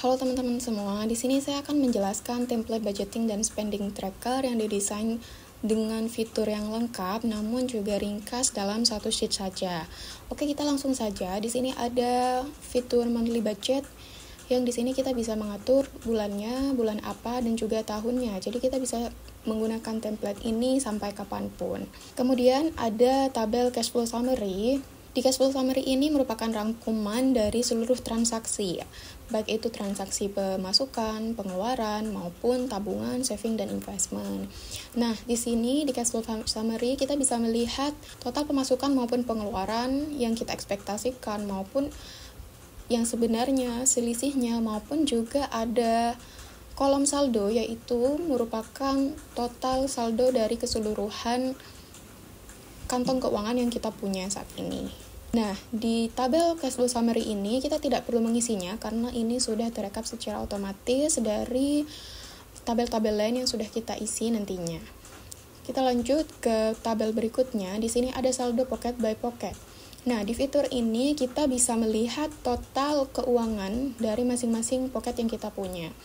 Halo teman-teman semua, di sini saya akan menjelaskan template budgeting dan spending tracker yang didesain dengan fitur yang lengkap namun juga ringkas dalam satu sheet saja. Oke, kita langsung saja. Di sini ada fitur monthly budget yang di sini kita bisa mengatur bulannya, bulan apa dan juga tahunnya. Jadi kita bisa menggunakan template ini sampai kapanpun. Kemudian ada tabel cash flow summary. Di cash flow summary ini merupakan rangkuman dari seluruh transaksi, baik itu transaksi pemasukan, pengeluaran, maupun tabungan, saving, dan investment. Nah, di sini di cash flow summary kita bisa melihat total pemasukan maupun pengeluaran yang kita ekspektasikan maupun yang sebenarnya selisihnya, maupun juga ada kolom saldo, yaitu merupakan total saldo dari keseluruhan kantong keuangan yang kita punya saat ini. Nah, di tabel cash flow summary ini kita tidak perlu mengisinya karena ini sudah terekap secara otomatis dari tabel-tabel lain yang sudah kita isi nantinya. Kita lanjut ke tabel berikutnya. Di sini ada saldo pocket by pocket. Nah, di fitur ini kita bisa melihat total keuangan dari masing-masing pocket yang kita punya.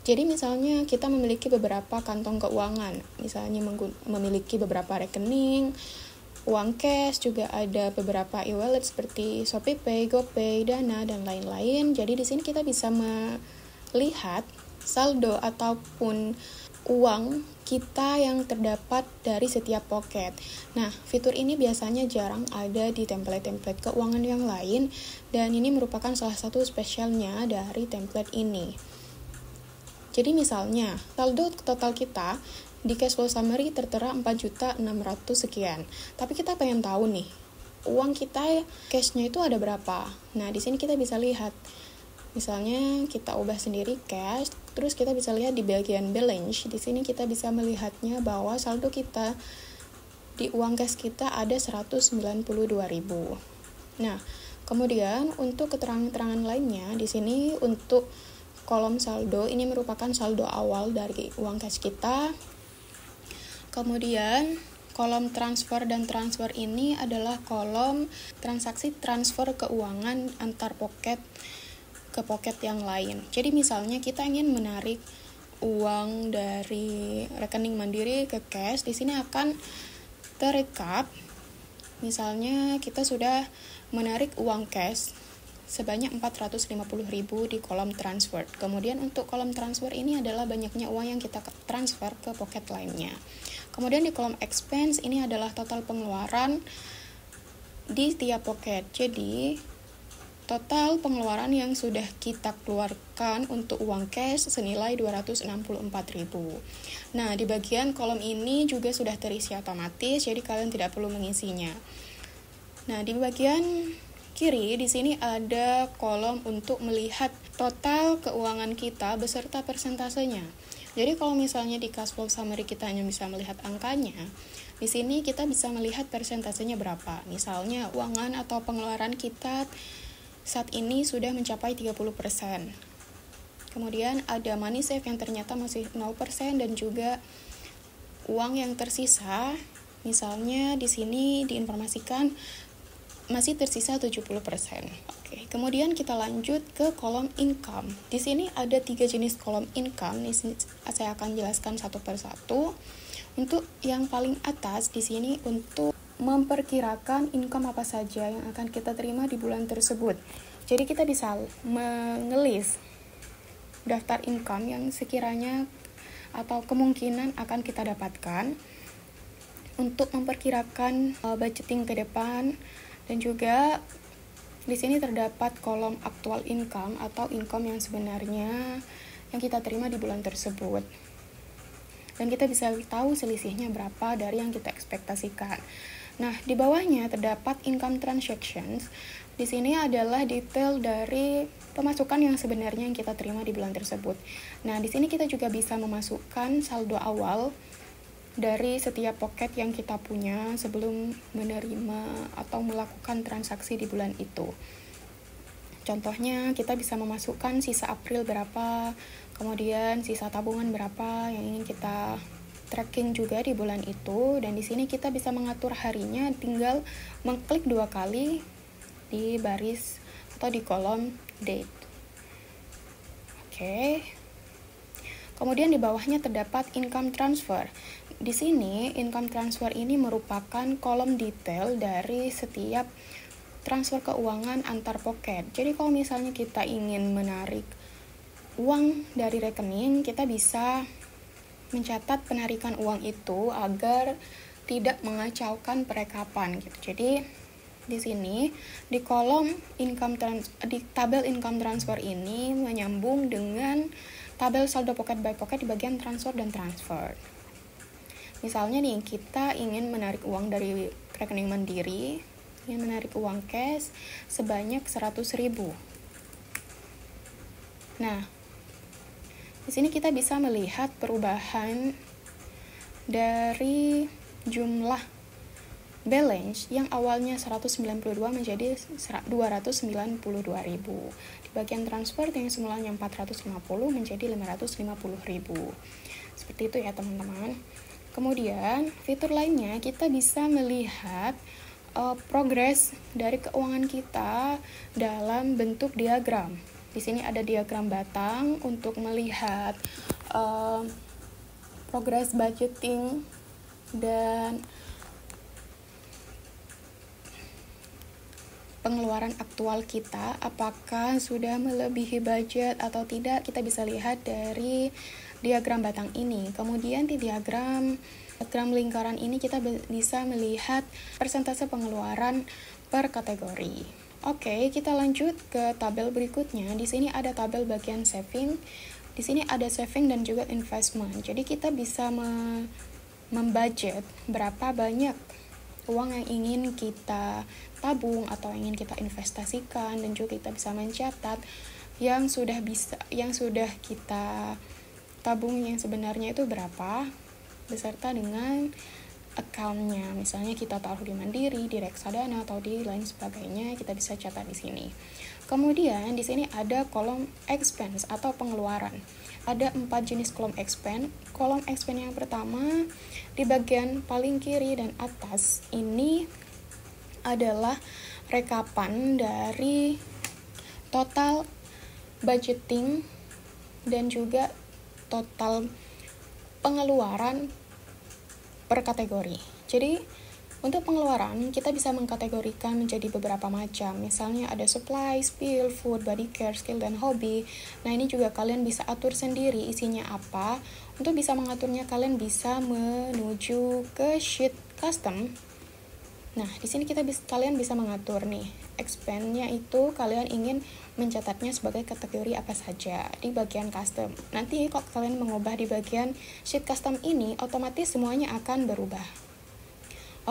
Jadi misalnya kita memiliki beberapa kantong keuangan, misalnya memiliki beberapa rekening, uang cash, juga ada beberapa e-wallet seperti ShopeePay, GoPay, Dana, dan lain-lain. Jadi di sini kita bisa melihat saldo ataupun uang kita yang terdapat dari setiap pocket. Nah, fitur ini biasanya jarang ada di template-template keuangan yang lain, dan ini merupakan salah satu spesialnya dari template ini. Jadi misalnya, saldo total kita di cash flow summary tertera 4.600.000 sekian. Tapi kita pengen tahu nih, uang kita cashnya itu ada berapa. Nah, di sini kita bisa lihat. Misalnya kita ubah sendiri cash, terus kita bisa lihat di bagian balance. Di sini kita bisa melihatnya bahwa saldo kita di uang cash kita ada 192.000. Nah, kemudian untuk keterangan-keterangan lainnya, di sini untuk kolom saldo ini merupakan saldo awal dari uang cash kita. Kemudian kolom transfer dan transfer ini adalah kolom transaksi transfer keuangan antar pocket ke pocket yang lain. Jadi misalnya kita ingin menarik uang dari rekening Mandiri ke cash, di sini akan terekap. Misalnya kita sudah menarik uang cash sebanyak 450.000 di kolom transfer. Kemudian untuk kolom transfer ini adalah banyaknya uang yang kita transfer ke pocket lainnya. Kemudian di kolom expense ini adalah total pengeluaran di setiap pocket. Jadi total pengeluaran yang sudah kita keluarkan untuk uang cash senilai 264.000. Nah, di bagian kolom ini juga sudah terisi otomatis, jadi kalian tidak perlu mengisinya. Nah, di bagian kiri di sini ada kolom untuk melihat total keuangan kita beserta persentasenya. Jadi kalau misalnya di cash flow summary kita hanya bisa melihat angkanya, di sini kita bisa melihat persentasenya berapa. Misalnya uangan atau pengeluaran kita saat ini sudah mencapai 30%. Kemudian ada money save yang ternyata masih 0% dan juga uang yang tersisa, misalnya di sini diinformasikan masih tersisa 70%. Oke, kemudian kita lanjut ke kolom income. Di sini ada 3 jenis kolom income. Di sini saya akan jelaskan satu persatu. Untuk yang paling atas di sini untuk memperkirakan income apa saja yang akan kita terima di bulan tersebut. Jadi kita bisa mengelis daftar income yang sekiranya atau kemungkinan akan kita dapatkan untuk memperkirakan budgeting ke depan. Dan juga di sini terdapat kolom actual income atau income yang sebenarnya yang kita terima di bulan tersebut. Dan kita bisa tahu selisihnya berapa dari yang kita ekspektasikan. Nah, di bawahnya terdapat income transactions. Di sini adalah detail dari pemasukan yang sebenarnya yang kita terima di bulan tersebut. Nah, di sini kita juga bisa memasukkan saldo awal dari setiap pocket yang kita punya sebelum menerima atau melakukan transaksi di bulan itu. Contohnya, kita bisa memasukkan sisa April berapa, kemudian sisa tabungan berapa yang ingin kita tracking juga di bulan itu, dan di sini kita bisa mengatur harinya, tinggal mengklik 2 kali di baris atau di kolom date. Oke. Kemudian di bawahnya terdapat income transfer. Di sini income transfer ini merupakan kolom detail dari setiap transfer keuangan antar pocket. Jadi kalau misalnya kita ingin menarik uang dari rekening, kita bisa mencatat penarikan uang itu agar tidak mengacaukan perekapan gitu. Jadi di sini di kolom di tabel income transfer ini menyambung dengan tabel saldo pocket by pocket di bagian transfer dan transfer. Misalnya nih, kita ingin menarik uang dari rekening Mandiri, ingin menarik uang cash sebanyak 100.000. Nah, di sini kita bisa melihat perubahan dari jumlah balance yang awalnya 192 menjadi 292.000. Di bagian transfer yang semulanya 450 menjadi 550.000. Seperti itu ya teman-teman. Kemudian fitur lainnya, kita bisa melihat progres dari keuangan kita dalam bentuk diagram. Di sini ada diagram batang untuk melihat progres budgeting dan pengeluaran aktual kita, apakah sudah melebihi budget atau tidak, kita bisa lihat dari diagram batang ini. Kemudian di diagram lingkaran ini kita bisa melihat persentase pengeluaran per kategori. Oke, kita lanjut ke tabel berikutnya. Di sini ada tabel bagian saving. Di sini ada saving dan juga investment. Jadi kita bisa membudget berapa banyak uang yang ingin kita tabung atau ingin kita investasikan, dan juga kita bisa mencatat yang sudah kita tabung yang sebenarnya itu berapa beserta dengan account-nya. Misalnya kita taruh di Mandiri, di Reksadana atau di lain sebagainya, kita bisa catat di sini. Kemudian di sini ada kolom expense atau pengeluaran. Ada 4 jenis kolom expense. Kolom expense yang pertama di bagian paling kiri dan atas ini adalah rekapan dari total budgeting dan juga total pengeluaran per kategori. Jadi untuk pengeluaran kita bisa mengkategorikan menjadi beberapa macam. Misalnya ada supplies, bill, food, body care, skill, dan hobi. Nah ini juga kalian bisa atur sendiri isinya apa. Untuk bisa mengaturnya kalian bisa menuju ke sheet custom. Nah di sini kalian bisa mengatur nih expense-nya itu kalian ingin mencatatnya sebagai kategori apa saja di bagian custom. Nanti kalau kalian mengubah di bagian sheet custom ini, otomatis semuanya akan berubah.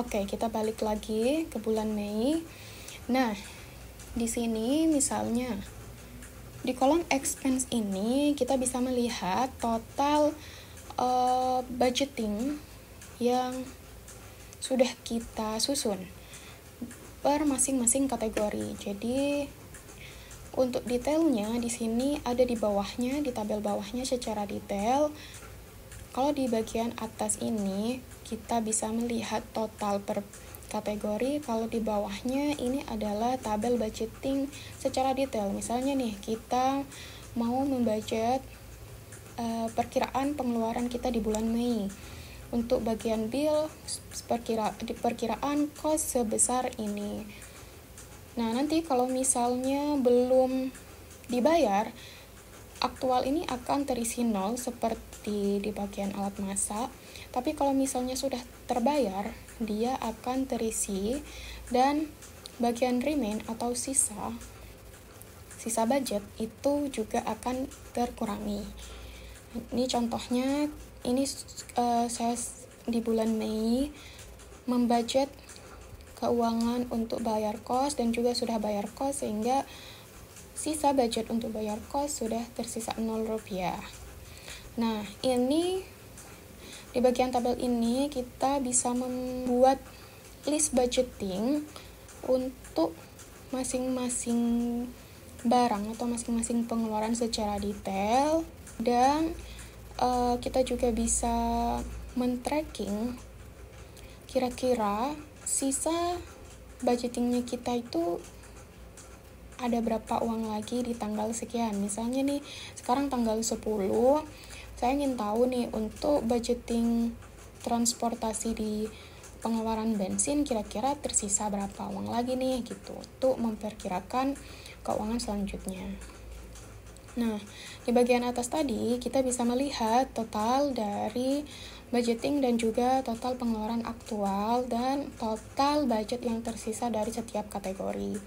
Oke, kita balik lagi ke bulan Mei. Nah, di sini misalnya di kolom expense ini kita bisa melihat total budgeting yang sudah kita susun per masing-masing kategori. Jadi untuk detailnya di sini ada di bawahnya, di tabel bawahnya secara detail. Kalau di bagian atas ini kita bisa melihat total per kategori. Kalau di bawahnya ini adalah tabel budgeting secara detail. Misalnya nih kita mau membudget perkiraan pengeluaran kita di bulan Mei. Untuk bagian bill, perkiraan cost sebesar ini. Nah, nanti kalau misalnya belum dibayar, aktual ini akan terisi 0 seperti di bagian alat masak. Tapi kalau misalnya sudah terbayar, dia akan terisi, dan bagian remain atau sisa budget itu juga akan terkurangi. Ini contohnya. Ini saya di bulan Mei membudget keuangan untuk bayar kos dan juga sudah bayar kos, sehingga sisa budget untuk bayar kos sudah tersisa 0 rupiah. Nah, ini di bagian tabel ini kita bisa membuat list budgeting untuk masing-masing barang atau masing-masing pengeluaran secara detail, dan kita juga bisa men-tracking kira-kira sisa budgetingnya kita itu ada berapa uang lagi di tanggal sekian. Misalnya nih, sekarang tanggal 10, saya ingin tahu nih untuk budgeting transportasi di pengeluaran bensin kira-kira tersisa berapa uang lagi nih gitu, untuk memperkirakan keuangan selanjutnya. Nah, di bagian atas tadi kita bisa melihat total dari budgeting dan juga total pengeluaran aktual dan total budget yang tersisa dari setiap kategori.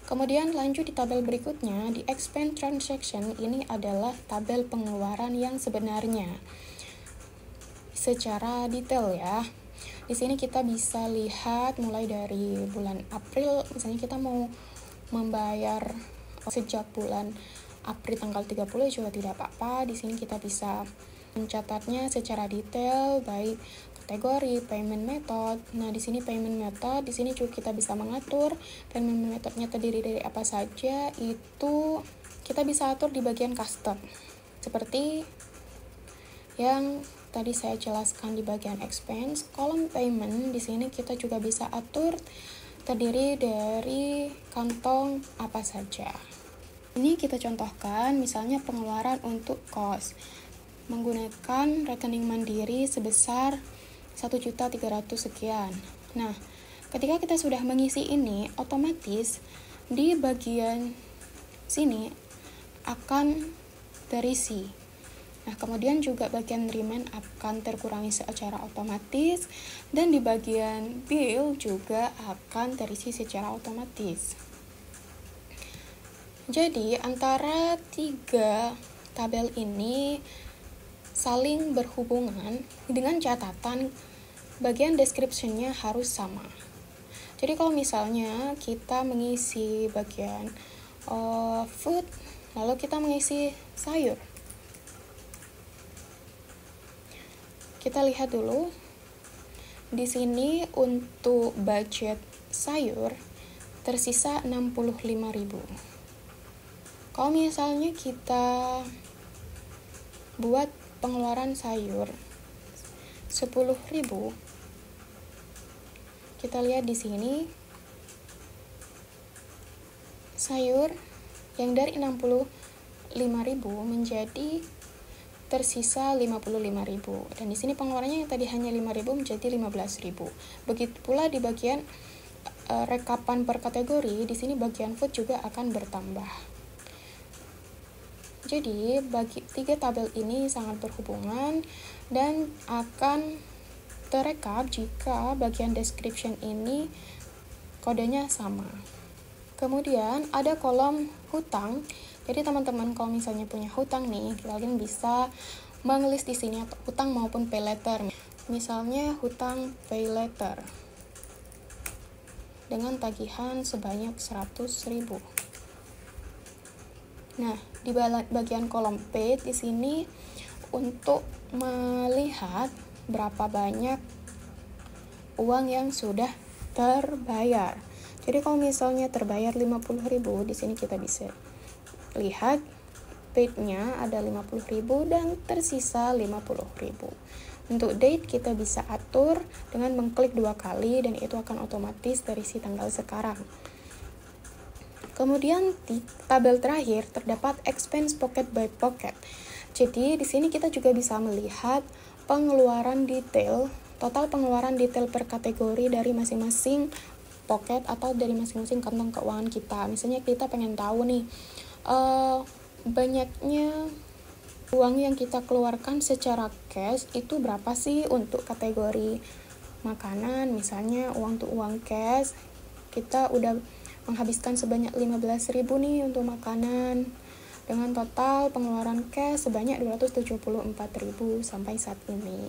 Kemudian lanjut di tabel berikutnya, di expense transaction ini adalah tabel pengeluaran yang sebenarnya secara detail ya. Di sini kita bisa lihat mulai dari bulan April, misalnya kita mau membayar sejak bulan April tanggal 30 juga tidak apa-apa. Di sini kita bisa mencatatnya secara detail, baik kategori, payment method. Nah, di sini payment method, di sini juga kita bisa mengatur payment methodnya terdiri dari apa saja. Itu kita bisa atur di bagian custom. Seperti yang tadi saya jelaskan di bagian expense, kolom payment di sini kita juga bisa atur terdiri dari kantong apa saja. Ini kita contohkan misalnya pengeluaran untuk kos menggunakan rekening mandiri sebesar 1.300.000 sekian. Nah, ketika kita sudah mengisi ini, otomatis di bagian sini akan terisi. Nah, kemudian juga bagian remind akan terkurangi secara otomatis, dan di bagian bill juga akan terisi secara otomatis. Jadi, antara tiga tabel ini saling berhubungan dengan catatan bagian description-nya harus sama. Jadi, kalau misalnya kita mengisi bagian food, lalu kita mengisi sayur. Kita lihat dulu. Di sini untuk budget sayur tersisa 65.000. Kalau misalnya kita buat pengeluaran sayur 10.000, kita lihat di sini sayur yang dari 65.000 menjadi tersisa 55.000, dan di sini pengeluarannya yang tadi hanya 5.000 menjadi 15.000. Begitu pula di bagian rekapan per kategori, di sini bagian food juga akan bertambah. Jadi, bagi tiga tabel ini sangat berhubungan dan akan terekap jika bagian description ini kodenya sama. Kemudian ada kolom hutang. Jadi teman-teman kalau misalnya punya hutang nih, kalian bisa menulis di sini atau hutang maupun pay letter. Misalnya hutang pay letter dengan tagihan sebanyak 100.000. Nah, di bagian kolom P di sini untuk melihat berapa banyak uang yang sudah terbayar. Jadi kalau misalnya terbayar 50.000, di sini kita bisa lihat paid-nya ada 50.000 dan tersisa 50.000. Untuk date kita bisa atur dengan mengklik 2 kali dan itu akan otomatis terisi tanggal sekarang. Kemudian di tabel terakhir terdapat expense pocket by pocket. Jadi di sini kita juga bisa melihat pengeluaran detail, total pengeluaran detail per kategori dari masing-masing pocket atau dari masing-masing kantong keuangan kita. Misalnya kita pengen tahu nih banyaknya uang yang kita keluarkan secara cash itu berapa sih untuk kategori makanan. Misalnya untuk uang cash kita udah menghabiskan sebanyak 15.000 nih untuk makanan, dengan total pengeluaran cash sebanyak 274.000 sampai saat ini.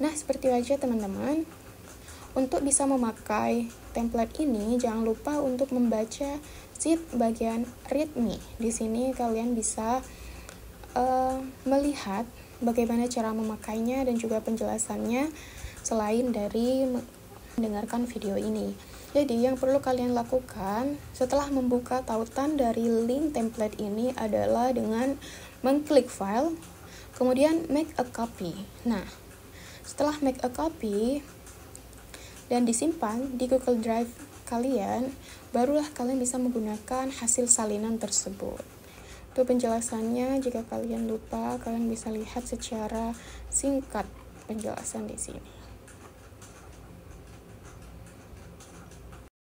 Nah, seperti aja teman-teman. Untuk bisa memakai template ini, jangan lupa untuk membaca sheet bagian readme. Di sini kalian bisa melihat bagaimana cara memakainya dan juga penjelasannya selain dari mendengarkan video ini. Jadi yang perlu kalian lakukan setelah membuka tautan dari link template ini adalah dengan mengklik file, kemudian make a copy. Nah, setelah make a copy dan disimpan di Google Drive kalian, barulah kalian bisa menggunakan hasil salinan tersebut. Untuk penjelasannya, jika kalian lupa, kalian bisa lihat secara singkat penjelasan di sini.